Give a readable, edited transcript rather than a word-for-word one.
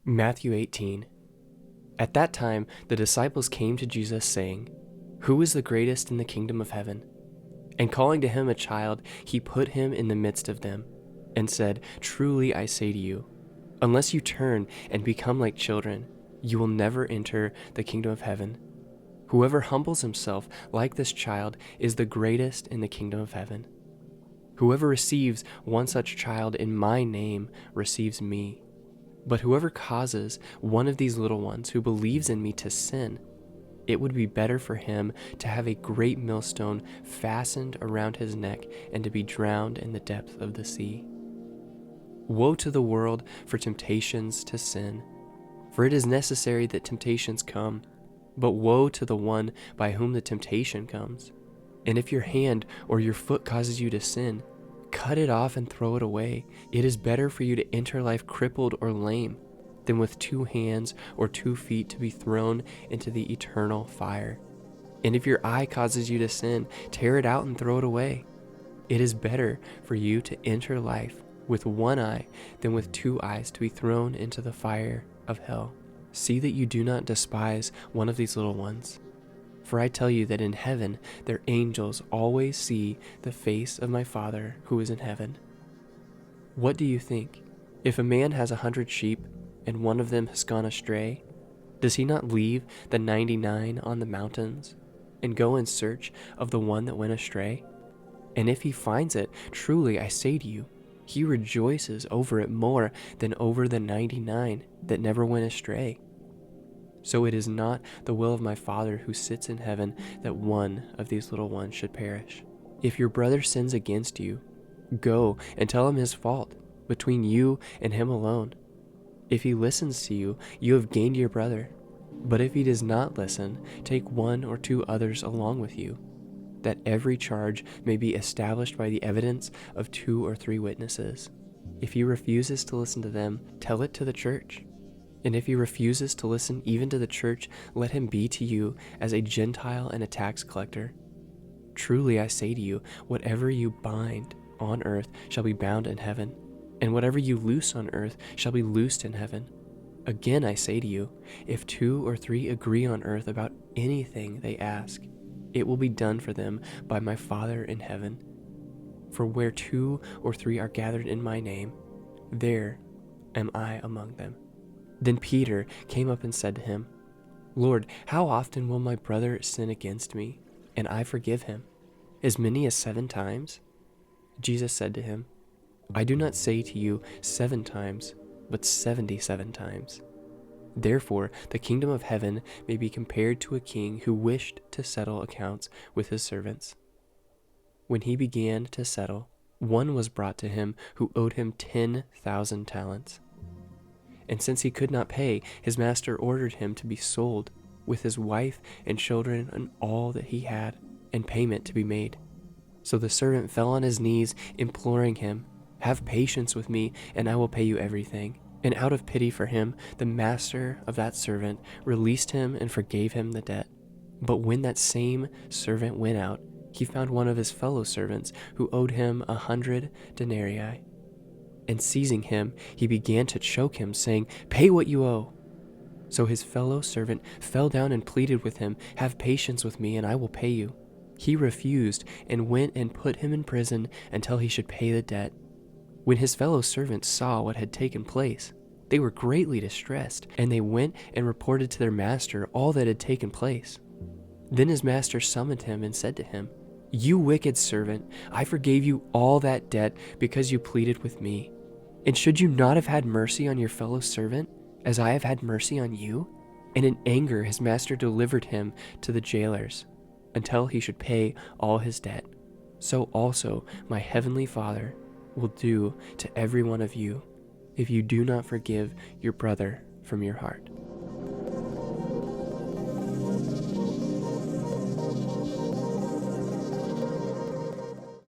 Matthew 18. At that time, the disciples came to Jesus, saying, "Who is the greatest in the kingdom of heaven?" And calling to him a child, he put him in the midst of them, and said, "Truly I say to you, unless you turn and become like children, you will never enter the kingdom of heaven. Whoever humbles himself like this child is the greatest in the kingdom of heaven. Whoever receives one such child in my name receives me. But whoever causes one of these little ones who believes in me to sin, it would be better for him to have a great millstone fastened around his neck and to be drowned in the depth of the sea. Woe to the world for temptations to sin, for it is necessary that temptations come, but woe to the one by whom the temptation comes. And if your hand or your foot causes you to sin, cut it off and throw it away. It is better for you to enter life crippled or lame than with 2 hands or 2 feet to be thrown into the eternal fire. And if your eye causes you to sin, tear it out and throw it away. It is better for you to enter life with 1 eye than with 2 eyes to be thrown into the fire of hell. See that you do not despise one of these little ones. For I tell you that in heaven their angels always see the face of my Father who is in heaven. What do you think? If a man has 100 sheep and one of them has gone astray, does he not leave the 99 on the mountains and go in search of the one that went astray? And if he finds it, truly I say to you, he rejoices over it more than over the 99 that never went astray. So it is not the will of my Father who sits in heaven that one of these little ones should perish. If your brother sins against you, go and tell him his fault between you and him alone. If he listens to you, you have gained your brother. But if he does not listen, take 1 or 2 others along with you, that every charge may be established by the evidence of 2 or 3 witnesses. If he refuses to listen to them, tell it to the church. And if he refuses to listen even to the church, let him be to you as a Gentile and a tax collector. Truly I say to you, whatever you bind on earth shall be bound in heaven, and whatever you loose on earth shall be loosed in heaven. Again I say to you, if 2 or 3 agree on earth about anything they ask, it will be done for them by my Father in heaven. For where 2 or 3 are gathered in my name, there am I among them." Then Peter came up and said to him, "Lord, how often will my brother sin against me, and I forgive him? As many as 7 times?" Jesus said to him, "I do not say to you 7 times, but 77 times. Therefore the kingdom of heaven may be compared to a king who wished to settle accounts with his servants. When he began to settle, one was brought to him who owed him 10,000 talents. And since he could not pay, his master ordered him to be sold, with his wife and children and all that he had, and payment to be made. So the servant fell on his knees, imploring him, 'Have patience with me, and I will pay you everything.' And out of pity for him, the master of that servant released him and forgave him the debt. But when that same servant went out, he found one of his fellow servants who owed him 100 denarii. And seizing him, he began to choke him, saying, 'Pay what you owe.' So his fellow servant fell down and pleaded with him, 'Have patience with me, and I will pay you.' He refused and went and put him in prison until he should pay the debt. When his fellow servants saw what had taken place, they were greatly distressed, and they went and reported to their master all that had taken place. Then his master summoned him and said to him, 'You wicked servant, I forgave you all that debt because you pleaded with me. And should you not have had mercy on your fellow servant, as I have had mercy on you?' And in anger his master delivered him to the jailers, until he should pay all his debt. So also my heavenly Father will do to every one of you, if you do not forgive your brother from your heart."